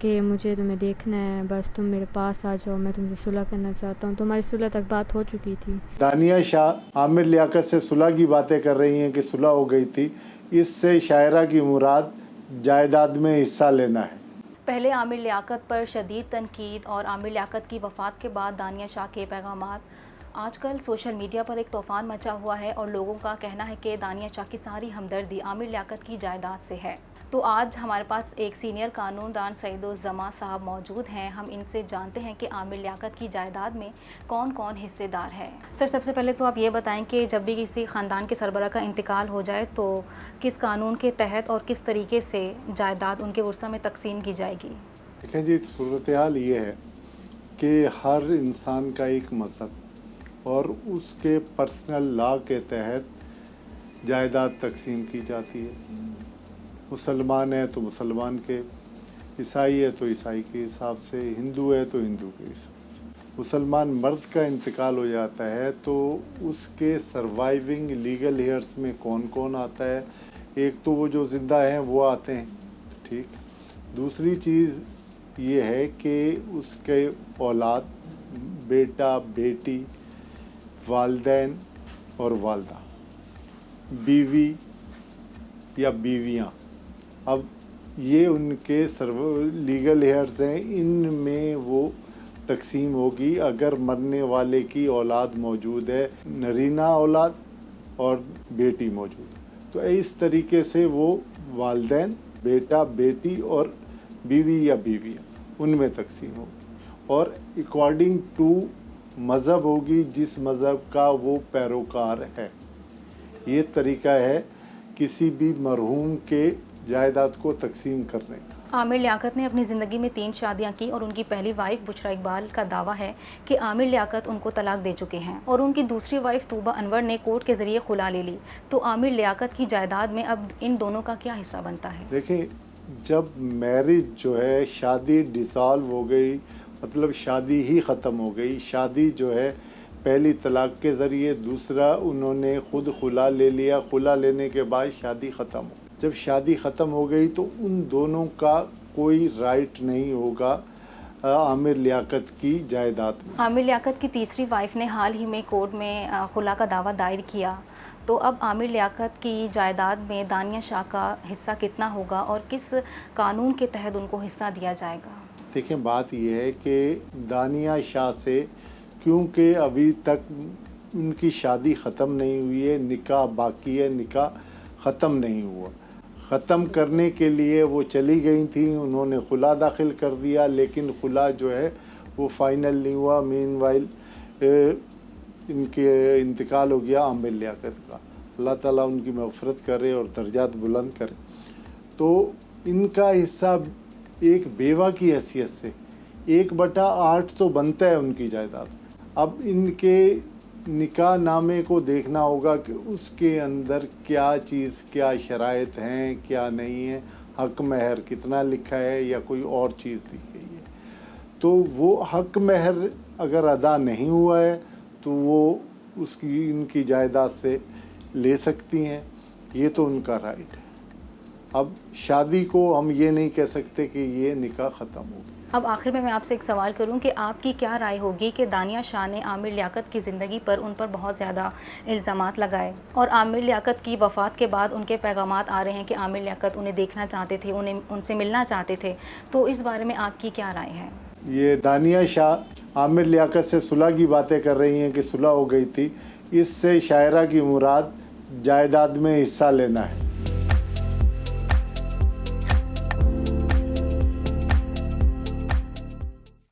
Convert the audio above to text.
کہ مجھے تمہیں دیکھنا ہے، بس تم میرے پاس آ جاؤ، میں تم سے صلح کرنا چاہتا ہوں. تمہاری صلح تک بات ہو چکی تھی. دانیہ شاہ عامر لیاقت سے صلح کی باتیں کر رہی ہیں کہ صلح ہو گئی تھی. اس سے شاعرہ کی مراد جائیداد میں حصہ لینا ہے. پہلے عامر لیاقت پر شدید تنقید اور عامر لیاقت کی وفات کے بعد دانیہ شاہ کے پیغامات. آج کل سوشل میڈیا پر ایک طوفان مچا ہوا ہے اور لوگوں کا کہنا ہے کہ دانیہ شاہ کی ساری ہمدردی عامر لیاقت کی جائیداد سے ہے. تو آج ہمارے پاس ایک سینئر قانون دان سعید الزماں صاحب موجود ہیں. ہم ان سے جانتے ہیں کہ عامر لیاقت کی جائیداد میں کون کون حصے دار ہے. سر، سب سے پہلے تو آپ یہ بتائیں کہ جب بھی کسی خاندان کے سربراہ کا انتقال ہو جائے تو کس قانون کے تحت اور کس طریقے سے جائیداد ان کے ورثہ میں تقسیم کی جائے گی؟ دیکھیں جی، صورتحال یہ ہے کہ ہر انسان کا ایک مذہب اور اس کے پرسنل لا کے تحت جائیداد تقسیم کی جاتی ہے. مسلمان ہے تو مسلمان کے، عیسائی ہے تو عیسائی کے حساب سے، ہندو ہے تو ہندو کے حساب سے. مسلمان مرد کا انتقال ہو جاتا ہے تو اس کے سروائیونگ لیگل ہیئرس میں کون کون آتا ہے. ایک تو وہ جو زندہ ہیں وہ آتے ہیں، ٹھیک. دوسری چیز یہ ہے کہ اس کے اولاد، بیٹا، بیٹی، والدین اور والدہ، بیوی یا بیویاں. اب یہ ان کے لیگل ہیئرز ہیں، ان میں وہ تقسیم ہوگی. اگر مرنے والے کی اولاد موجود ہے، نرینہ اولاد اور بیٹی موجود ہے، تو اس طریقے سے وہ والدین، بیٹا، بیٹی اور بیوی یا بیویاں ان میں تقسیم ہوگی. اور اکارڈنگ ٹو مذہب ہوگی، جس مذہب کا وہ پیروکار ہے. یہ طریقہ ہے کسی بھی مرحوم کے جائیداد کو تقسیم کرنے کا. عامر لیاقت نے اپنی زندگی میں 3 شادیاں کی اور ان کی پہلی وائف بشریٰ اقبال کا دعویٰ ہے کہ عامر لیاقت ان کو طلاق دے چکے ہیں اور ان کی دوسری وائف طوبہ انور نے کورٹ کے ذریعے خلا لے لی. تو عامر لیاقت کی جائیداد میں اب ان دونوں کا کیا حصہ بنتا ہے؟ دیکھیں، جب میرج جو ہے، شادی ڈیسالو ہو گئی، مطلب شادی ہی ختم ہو گئی. شادی جو ہے پہلی طلاق کے ذریعے، دوسرا انہوں نے خود خلا لے لیا. خلا لینے کے بعد شادی ختم ہو. جب شادی ختم ہو گئی تو ان دونوں کا کوئی رائٹ نہیں ہوگا عامر لیاقت کی جائیداد میں. عامر لیاقت کی تیسری وائف نے حال ہی میں کورٹ میں خلا کا دعویٰ دائر کیا. تو اب عامر لیاقت کی جائیداد میں دانیہ شاہ کا حصہ کتنا ہوگا اور کس قانون کے تحت ان کو حصہ دیا جائے گا؟ دیکھیں، بات یہ ہے کہ دانیہ شاہ سے، کیونکہ ابھی تک ان کی شادی ختم نہیں ہوئی ہے، نکاح باقی ہے، نکاح ختم نہیں ہوا. ختم کرنے کے لیے وہ چلی گئی تھیں، انہوں نے خلا داخل کر دیا، لیکن خلا جو ہے وہ فائنل نہیں ہوا. مین وائل ان کے انتقال ہو گیا عامر لیاقت کا. اللہ تعالیٰ ان کی مغفرت کرے اور درجات بلند کرے. تو ان کا حصہ ایک بیوہ کی حیثیت سے 1/8 تو بنتا ہے ان کی جائیداد. اب ان کے نکاح نامے کو دیکھنا ہوگا کہ اس کے اندر کیا چیز، کیا شرائط ہیں، کیا نہیں ہے. حق مہر کتنا لکھا ہے یا کوئی اور چیز دی گئی ہے. تو وہ حق مہر اگر ادا نہیں ہوا ہے تو وہ اس کی، ان کی جائیداد سے لے سکتی ہیں. یہ تو ان کا رائٹ ہے. اب شادی کو ہم یہ نہیں کہہ سکتے کہ یہ نکاح ختم ہو گیا. اب آخر میں آپ سے ایک سوال کروں کہ آپ کی کیا رائے ہوگی کہ دانیہ شاہ نے عامر لیاقت کی زندگی پر ان پر بہت زیادہ الزامات لگائے اور عامر لیاقت کی وفات کے بعد ان کے پیغامات آ رہے ہیں کہ عامر لیاقت انہیں دیکھنا چاہتے تھے، ان سے ملنا چاہتے تھے. تو اس بارے میں آپ کی کیا رائے ہے؟ یہ دانیہ شاہ عامر لیاقت سے صلح کی باتیں کر رہی ہیں کہ صلح ہو گئی تھی. اس سے شاعرہ کی مراد جائیداد میں حصہ لینا ہے.